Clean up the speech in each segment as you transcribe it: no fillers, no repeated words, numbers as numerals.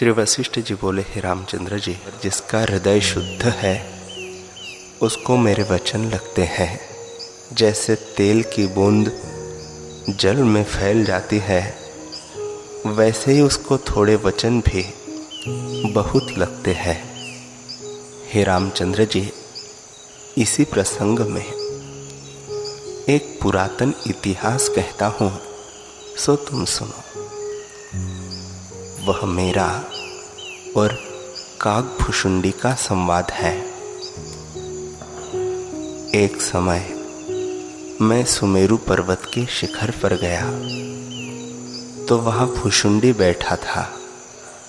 श्री वशिष्ठ जी बोले, हे रामचंद्र जी, जिसका हृदय शुद्ध है उसको मेरे वचन लगते हैं। जैसे तेल की बूंद जल में फैल जाती है, वैसे ही उसको थोड़े वचन भी बहुत लगते हैं। हे रामचंद्र जी, इसी प्रसंग में एक पुरातन इतिहास कहता हूँ, सो तुम सुनो। वह मेरा और काकभुशुंडी का संवाद है। एक समय मैं सुमेरु पर्वत के शिखर पर गया तो वहाँ भुशुंडी बैठा था।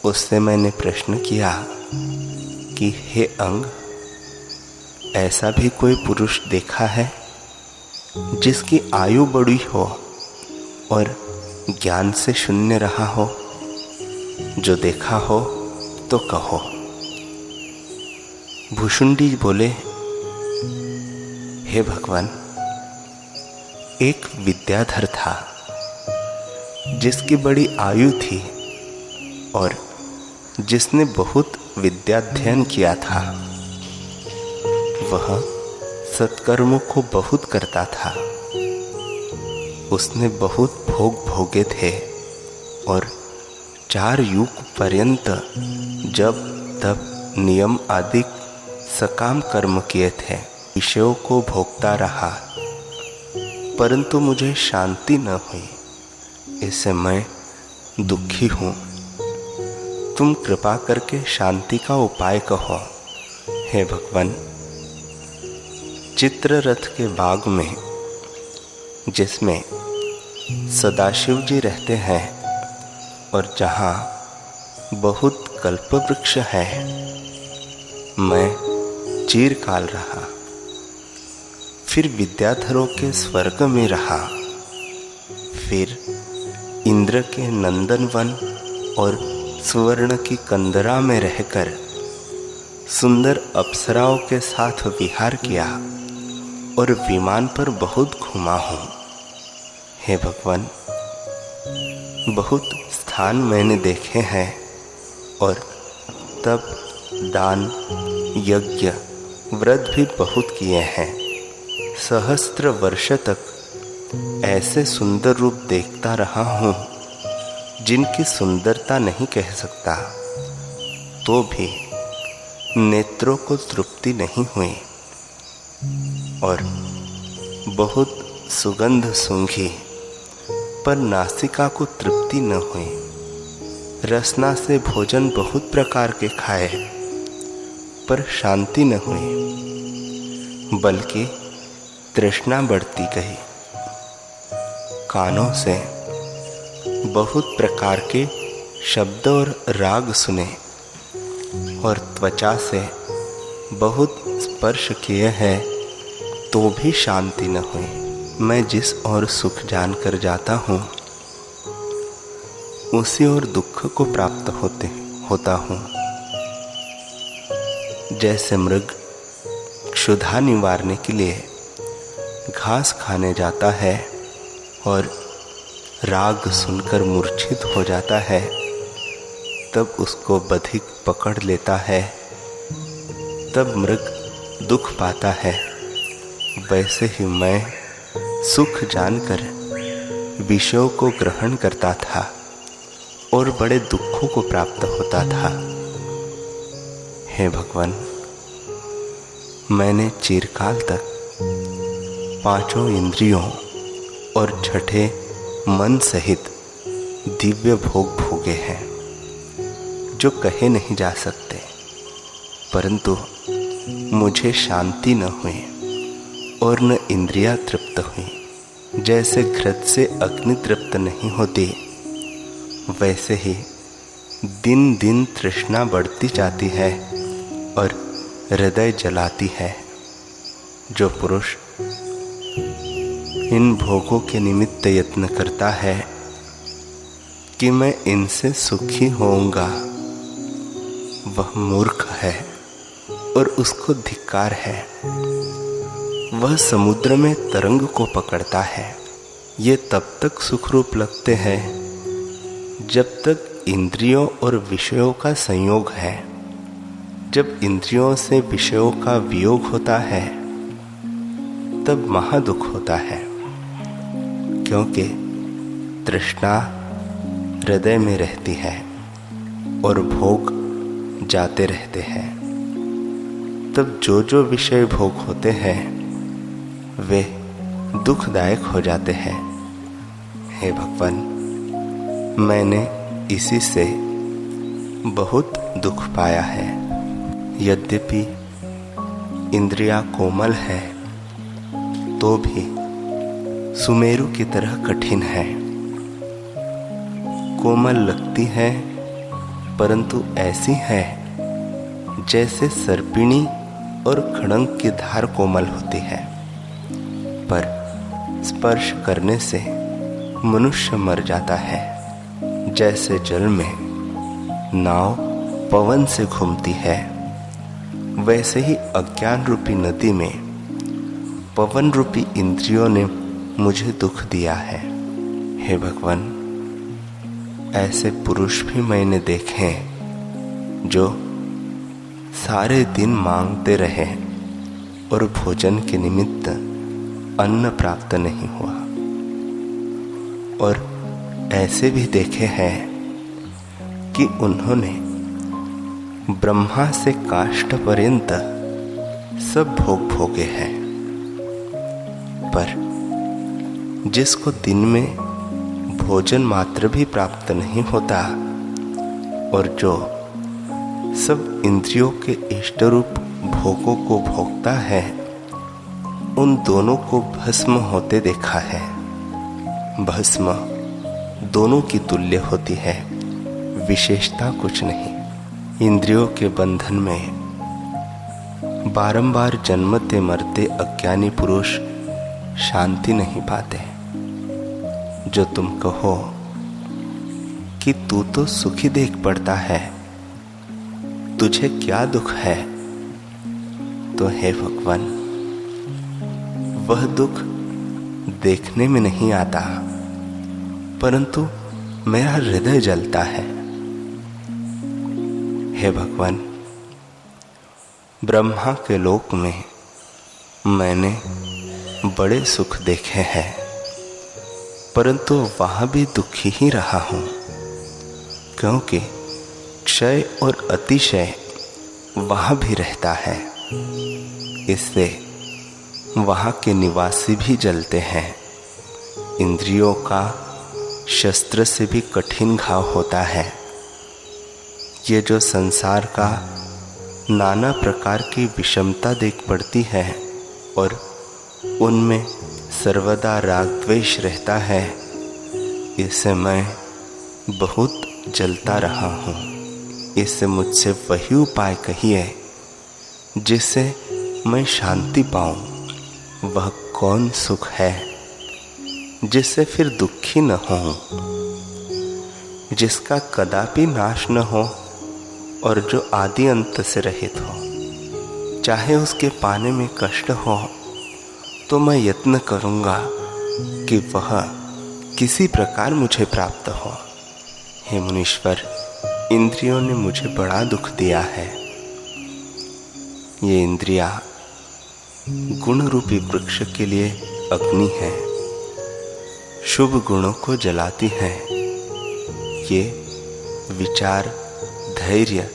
उससे मैंने प्रश्न किया कि हे अंग, ऐसा भी कोई पुरुष देखा है जिसकी आयु बड़ी हो और ज्ञान से शून्य रहा हो? जो देखा हो तो कहो। भुशुंडी बोले, हे भगवान, एक विद्याधर था जिसकी बड़ी आयु थी और जिसने बहुत विद्याध्ययन किया था। वह सत्कर्मों को बहुत करता था। उसने बहुत भोग भोगे थे और 4 युग पर्यंत जब तब नियम आदि सकाम कर्म किए थे। विषयों को भोगता रहा, परंतु मुझे शांति न हुई। इससे मैं दुखी हूँ। तुम कृपा करके शांति का उपाय कहो। हे भगवान, चित्ररथ के बाग में, जिसमें सदाशिव जी रहते हैं और जहाँ बहुत कल्पवृक्ष है, मैं चिरकाल रहा। फिर विद्याधरों के स्वर्ग में रहा। फिर इंद्र के नंदनवन और सुवर्ण की कंदरा में रहकर सुंदर अप्सराओं के साथ विहार किया और विमान पर बहुत घूमा हूँ। हे भगवान, बहुत स्थान मैंने देखे हैं और तब दान, यज्ञ, व्रत भी बहुत किए हैं। सहस्त्र वर्ष तक ऐसे सुंदर रूप देखता रहा हूँ जिनकी सुंदरता नहीं कह सकता, तो भी नेत्रों को तृप्ति नहीं हुई। और बहुत सुगंध सूंघी पर नासिका को तृप्ति न हुई। रसना से भोजन बहुत प्रकार के खाए पर शांति न हुई, बल्कि तृष्णा बढ़ती गई। कानों से बहुत प्रकार के शब्द और राग सुने और त्वचा से बहुत स्पर्श किए हैं, तो भी शांति न हुई। मैं जिस ओर सुख जानकर जाता हूँ, उसी ओर दुख को प्राप्त होता हूँ। जैसे मृग क्षुधा निवारने के लिए घास खाने जाता है और राग सुनकर मूर्छित हो जाता है, तब उसको बधिक पकड़ लेता है, तब मृग दुख पाता है। वैसे ही मैं सुख जानकर विषयों को ग्रहण करता था और बड़े दुखों को प्राप्त होता था। हे भगवान, मैंने चिरकाल तक 5 इंद्रियों और 6 मन सहित दिव्य भोग भोगे हैं, जो कहे नहीं जा सकते। परंतु मुझे शांति न हुई और न इंद्रियां तृप्त हुई। जैसे घृत से अग्नि तृप्त नहीं होती, वैसे ही दिन दिन तृष्णा बढ़ती जाती है और हृदय जलाती है। जो पुरुष इन भोगों के निमित्त यत्न करता है कि मैं इनसे सुखी होऊंगा, वह मूर्ख है और उसको धिक्कार है। वह समुद्र में तरंग को पकड़ता है। ये तब तक सुखरूप लगते हैं जब तक सब इंद्रियों और विषयों का संयोग है। जब इंद्रियों से विषयों का वियोग होता है तब महादुख होता है, क्योंकि तृष्णा हृदय में रहती है और भोग जाते रहते हैं। तब जो विषय भोग होते हैं वे दुखदायक हो जाते हैं। हे भगवान, मैंने इसी से बहुत दुख पाया है। यद्यपि इंद्रियां कोमल है तो भी सुमेरु की तरह कठिन है। कोमल लगती है परंतु ऐसी है जैसे सर्पिणी और खड़ंग की धार कोमल होती है, पर स्पर्श करने से मनुष्य मर जाता है। जैसे जल में नाव पवन से घूमती है, वैसे ही अज्ञान रूपी नदी में पवन रूपी इंद्रियों ने मुझे दुख दिया है। हे भगवान, ऐसे पुरुष भी मैंने देखे जो सारे दिन मांगते रहे और भोजन के निमित्त अन्न प्राप्त नहीं हुआ, और ऐसे भी देखे हैं कि उन्होंने ब्रह्मा से काष्ठ पर्यंत सब भोग भोगे हैं, पर जिसको दिन में भोजन मात्र भी प्राप्त नहीं होता और जो सब इंद्रियों के इष्ट रूप भोगों को भोगता है, उन दोनों को भस्म होते देखा है। भस्म दोनों की तुल्य होती है, विशेषता कुछ नहीं। इंद्रियों के बंधन में बारंबार जन्मते मरते अज्ञानी पुरुष शांति नहीं पाते। जो तुम कहो कि तू तो सुखी देख पड़ता है, तुझे क्या दुख है, तो हे भगवान, वह दुख देखने में नहीं आता, परंतु मेरा हृदय जलता है। हे भगवान, ब्रह्मा के लोक में मैंने बड़े सुख देखे हैं, परंतु वहाँ भी दुखी ही रहा हूँ, क्योंकि क्षय और अतिशय वहाँ भी रहता है। इससे वहाँ के निवासी भी जलते हैं। इंद्रियों का शस्त्र से भी कठिन घाव होता है। ये जो संसार का नाना प्रकार की विषमता देख पड़ती है और उनमें सर्वदा राग द्वेष रहता है, इससे मैं बहुत जलता रहा हूँ। इससे मुझसे वही उपाय कहिए जिससे मैं शांति पाऊँ। वह कौन सुख है जिससे फिर दुखी न हो, जिसका कदापि नाश न हो और जो आदि अंत से रहित हो। चाहे उसके पाने में कष्ट हो तो मैं यत्न करूँगा कि वह किसी प्रकार मुझे प्राप्त हो। हे मुनीश्वर, इंद्रियों ने मुझे बड़ा दुख दिया है। ये इंद्रियां गुण रूपी वृक्ष के लिए अग्नि है, शुभ गुणों को जलाती हैं। ये विचार, धैर्य,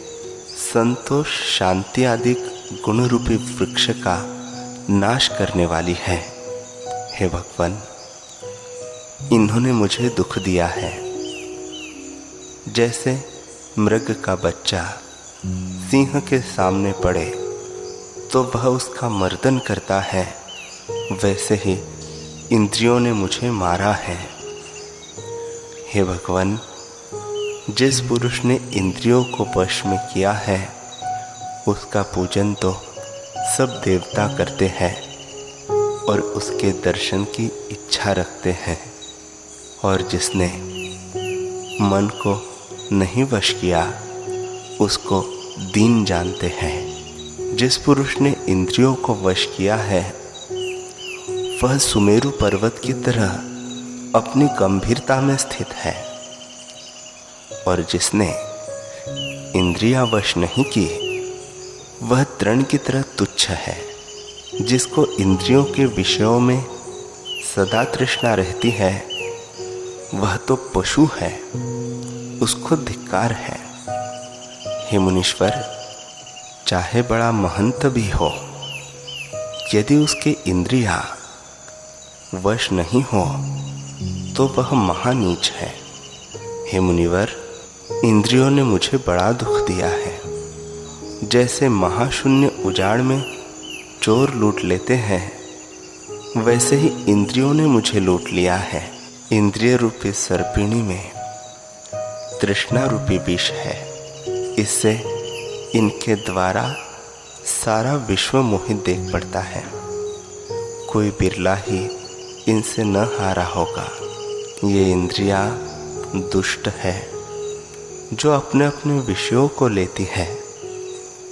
संतोष, शांति आदि गुण रूपी वृक्ष का नाश करने वाली है। हे भगवान, इन्होंने मुझे दुख दिया है। जैसे मृग का बच्चा सिंह के सामने पड़े तो वह उसका मर्दन करता है, वैसे ही इंद्रियों ने मुझे मारा है। हे भगवान, जिस पुरुष ने इंद्रियों को वश में किया है उसका पूजन तो सब देवता करते हैं और उसके दर्शन की इच्छा रखते हैं, और जिसने मन को नहीं वश किया उसको दीन जानते हैं। जिस पुरुष ने इंद्रियों को वश किया है वह सुमेरु पर्वत की तरह अपनी गंभीरता में स्थित है। और जिसने इंद्रियां वश नहीं की वह तृण की तरह तुच्छ है। जिसको इंद्रियों के विषयों में सदा तृष्णा रहती है वह तो पशु है, उसको धिक्कार है। हे मुनीश्वर, चाहे बड़ा महंत भी हो, यदि उसके इंद्रियां वश नहीं हो तो वह महानीच है। हे मुनिवर, इंद्रियों ने मुझे बड़ा दुख दिया है। जैसे महाशून्य उजाड़ में चोर लूट लेते हैं, वैसे ही इंद्रियों ने मुझे लूट लिया है। इंद्रिय रूपी सर्पिणी में तृष्णा रूपी विष है। इससे इनके द्वारा सारा विश्व मोहित देख पड़ता है। कोई बिरला ही इनसे न हारा होगा। ये इंद्रियां दुष्ट है, जो अपने अपने विषयों को लेती है,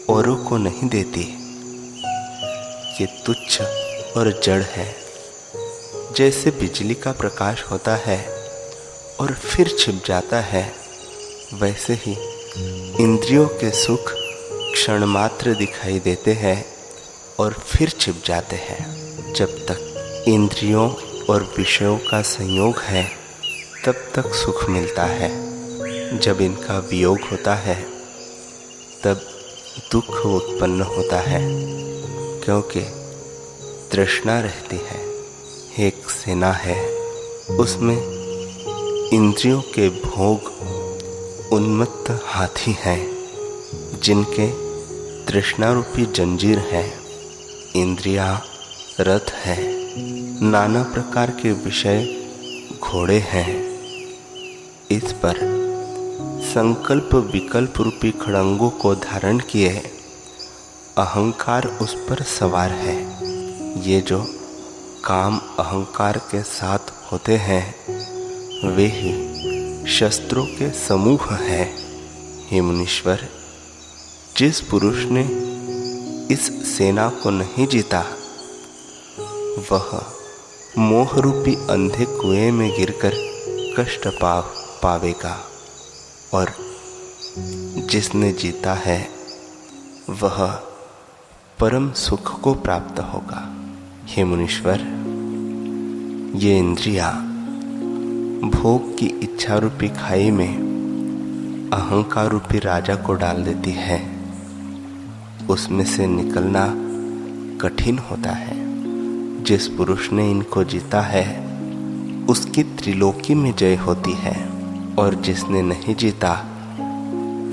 औरों को नहीं देती। ये तुच्छ और जड़ है। जैसे बिजली का प्रकाश होता है और फिर छिप जाता है, वैसे ही इंद्रियों के सुख क्षण मात्र दिखाई देते हैं और फिर छिप जाते हैं। जब तक इंद्रियों और विषयों का संयोग है तब तक सुख मिलता है। जब इनका वियोग होता है तब दुख उत्पन्न होता है, क्योंकि तृष्णा रहती है। एक सेना है, उसमें इंद्रियों के भोग उन्मत्त हाथी हैं, जिनके तृष्णा रूपी जंजीर है। इंद्रियां रथ है, नाना प्रकार के विषय घोड़े हैं। इस पर संकल्प विकल्प रूपी खड़ंगों को धारण किए अहंकार उस पर सवार है। ये जो काम अहंकार के साथ होते हैं वे ही शस्त्रों के समूह हैं। हे मुनीश्वर, जिस पुरुष ने इस सेना को नहीं जीता वह मोह रूपी अंधे कुएं में गिरकर कष्ट पावेगा, और जिसने जीता है वह परम सुख को प्राप्त होगा। हे मुनीश्वर, ये इंद्रियां भोग की इच्छा रूपी खाई में अहंकार रूपी राजा को डाल देती है। उसमें से निकलना कठिन होता है। जिस पुरुष ने इनको जीता है उसकी त्रिलोकी में जय होती है, और जिसने नहीं जीता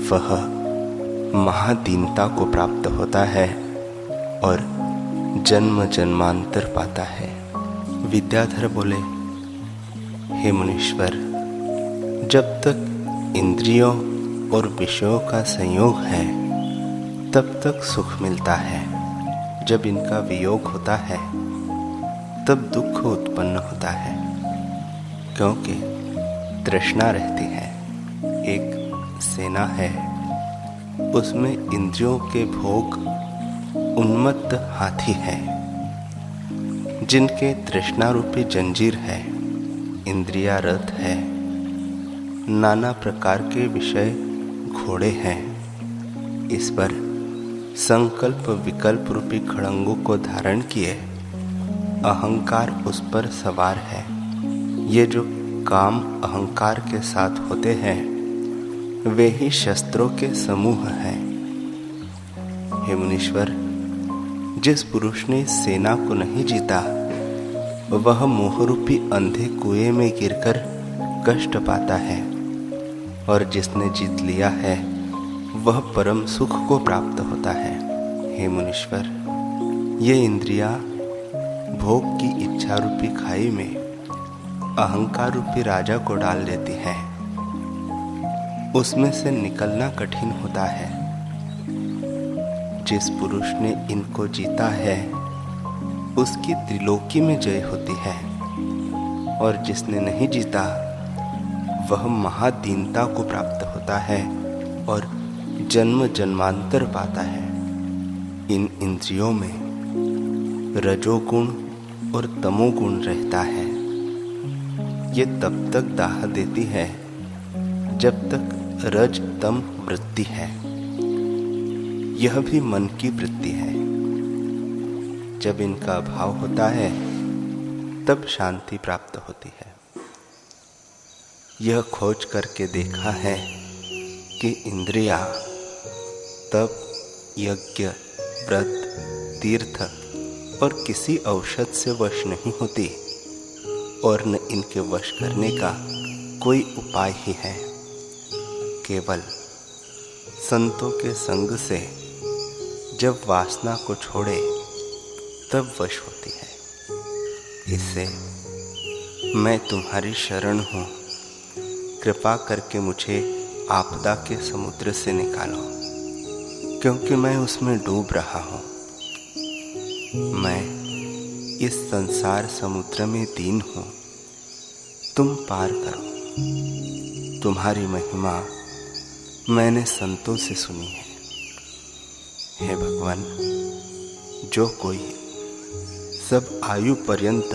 वह महादीनता को प्राप्त होता है और जन्म जन्मांतर पाता है। विद्याधर बोले, हे मुनीश्वर, जब तक इंद्रियों और विषयों का संयोग है तब तक सुख मिलता है। जब इनका वियोग होता है तब दुख उत्पन्न होता है, क्योंकि तृष्णा रहती है। एक सेना है, उसमें इंद्रियों के भोग उन्मत्त हाथी है, जिनके तृष्णा रूपी जंजीर है। इंद्रिया रथ है, नाना प्रकार के विषय घोड़े हैं। इस पर संकल्प विकल्प रूपी खड़ंगों को धारण किए अहंकार उस पर सवार है। ये जो काम अहंकार के साथ होते हैं वे ही शस्त्रों के समूह हैं। हे मुनीश्वर, जिस पुरुष ने सेना को नहीं जीता वह मोहरूपी अंधे कुएं में गिरकर कष्ट पाता है, और जिसने जीत लिया है वह परम सुख को प्राप्त होता है। हे मुनीश्वर, ये इंद्रियां भोग की इच्छा रूपी खाई में अहंकार रूपी राजा को डाल देती है। उसमें से निकलना कठिन होता है। जिस पुरुष ने इनको जीता है उसकी त्रिलोकी में जय होती है, और जिसने नहीं जीता वह महादीनता को प्राप्त होता है और जन्म जन्मांतर पाता है। इन इंद्रियों में रजोगुण और तमोगुण रहता है। ये तब तक दाह देती है जब तक रज तम वृत्ति है, यह भी मन की वृत्ति है। जब इनका अभाव होता है तब शांति प्राप्त होती है। यह खोज करके देखा है कि इंद्रियां तप, यज्ञ, व्रत, तीर्थ और किसी औषध से वश नहीं होती और न इनके वश करने का कोई उपाय ही है। केवल संतों के संग से जब वासना को छोड़े तब वश होती है। इससे मैं तुम्हारी शरण हूँ, कृपा करके मुझे आपदा के समुद्र से निकालो, क्योंकि मैं उसमें डूब रहा हूँ। मैं इस संसार समुद्र में दीन हूँ, तुम पार करो। तुम्हारी महिमा मैंने संतों से सुनी है। हे भगवान, जो कोई सब आयु पर्यंत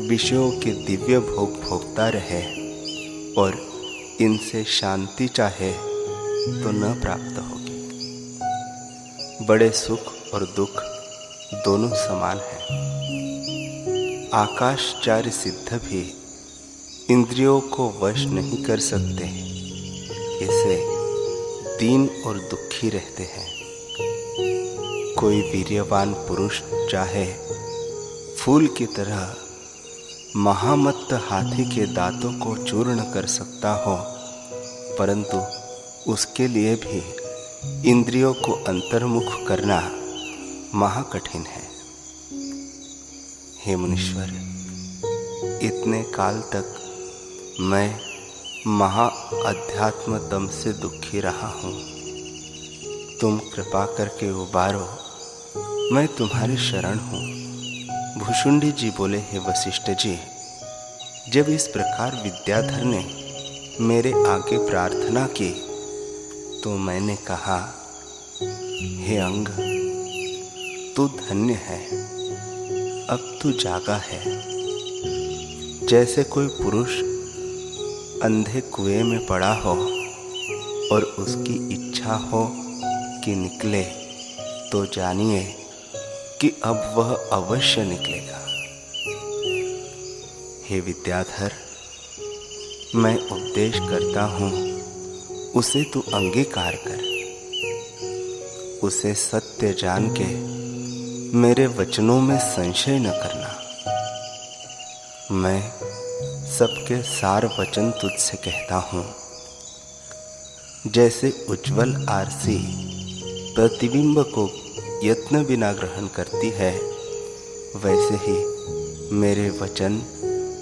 विषयों के दिव्य भोग भोगता रहे और इनसे शांति चाहे तो न प्राप्त होगी। बड़े सुख और दुख दोनों समान हैं। आकाशचार्य सिद्ध भी इंद्रियों को वश नहीं कर सकते, इसे दीन और दुखी रहते हैं। कोई वीर्यवान पुरुष चाहे फूल की तरह महामत्त हाथी के दांतों को चूर्ण कर सकता हो, परंतु उसके लिए भी इंद्रियों को अंतर्मुख करना महाकठिन है। हे मुनीश्वर, इतने काल तक मैं महा अध्यात्म दम से दुखी रहा हूँ। तुम कृपा करके उबारो, मैं तुम्हारी शरण हूँ। भुषुंडी जी बोले, हे वशिष्ठ जी, जब इस प्रकार विद्याधर ने मेरे आगे प्रार्थना की तो मैंने कहा, हे अंग, तू धन्य है, अब तू जागा है। जैसे कोई पुरुष अंधे कुएं में पड़ा हो और उसकी इच्छा हो कि निकले, तो जानिए कि अब वह अवश्य निकलेगा। हे विद्याधर, मैं उपदेश करता हूँ, उसे तू अंगीकार कर। उसे सत्य जान के मेरे वचनों में संशय न करना। मैं सबके सार वचन तुझसे कहता हूँ। जैसे उज्ज्वल आरसी प्रतिबिंब को यत्न बिना ग्रहण करती है, वैसे ही मेरे वचन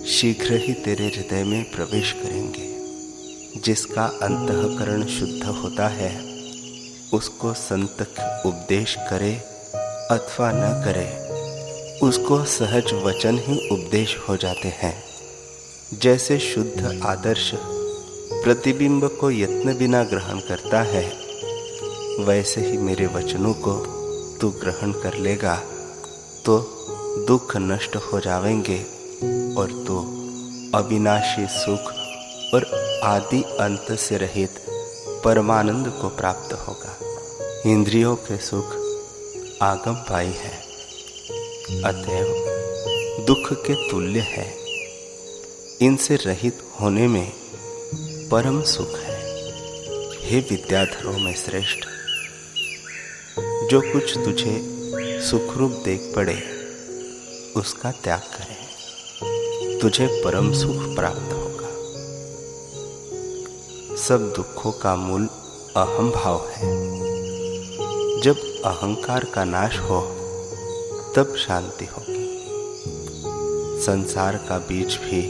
शीघ्र ही तेरे हृदय में प्रवेश करेंगे। जिसका अंतःकरण शुद्ध होता है, उसको संत उपदेश करे अथवा न करे, उसको सहज वचन ही उपदेश हो जाते हैं। जैसे शुद्ध आदर्श प्रतिबिंब को यत्न बिना ग्रहण करता है, वैसे ही मेरे वचनों को तू ग्रहण कर लेगा तो दुख नष्ट हो जाएंगे और तू अविनाशी सुख और आदि अंत से रहित परमानंद को प्राप्त होगा। इंद्रियों के सुख आगम पाई है, अतएव दुख के तुल्य है। इनसे रहित होने में परम सुख है। हे विद्याधरों में श्रेष्ठ, जो कुछ तुझे सुखरूप देख पड़े उसका त्याग करे, तुझे परम सुख प्राप्त होगा। सब दुखों का मूल अहम भाव है। जब अहंकार का नाश हो तब शांति होगी। संसार का बीज भी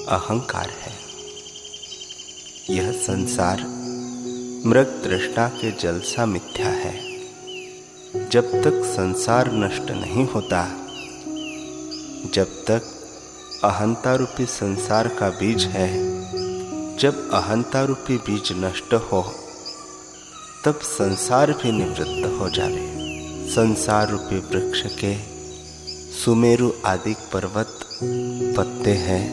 अहंकार है। यह संसार मृग तृष्णा के जलसा मिथ्या है। जब तक संसार नष्ट नहीं होता, जब तक अहंता रूपी संसार का बीज है, जब अहंता रूपी बीज नष्ट हो तब संसार भी निवृत्त हो जावे। संसार रूपी वृक्ष के सुमेरु आदि पर्वत पत्ते हैं,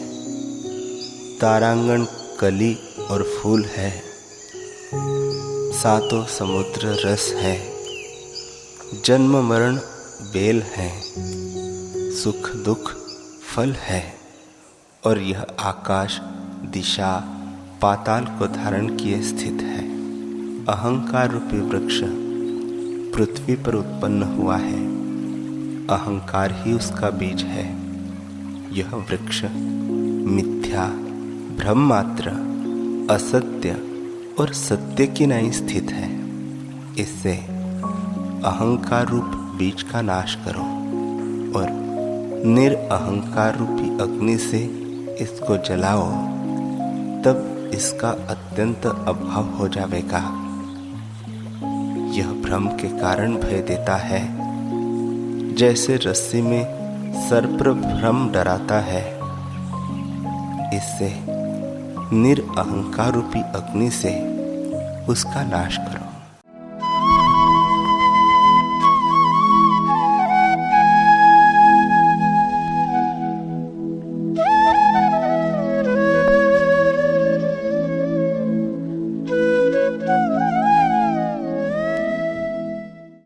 तारांगण कली और फूल है, सातों समुद्र रस है, जन्म मरण बेल है, सुख दुख फल है, और यह आकाश दिशा पाताल को धारण किए स्थित है। अहंकार रूपी वृक्ष पृथ्वी पर उत्पन्न हुआ है, अहंकार ही उसका बीज है। यह वृक्ष मिथ्या, भ्रम मात्र, असत्य और सत्य की नहीं स्थित है। इससे अहंकार रूप बीज का नाश करो और निरअहंकार रूपी अग्नि से इसको जलाओ, तब इसका अत्यंत अभाव हो जाएगा। यह भ्रम के कारण भय देता है, जैसे रस्सी में सर्प भ्रम डराता है। इससे निरअहंकार रूपी अग्नि से उसका नाश करो।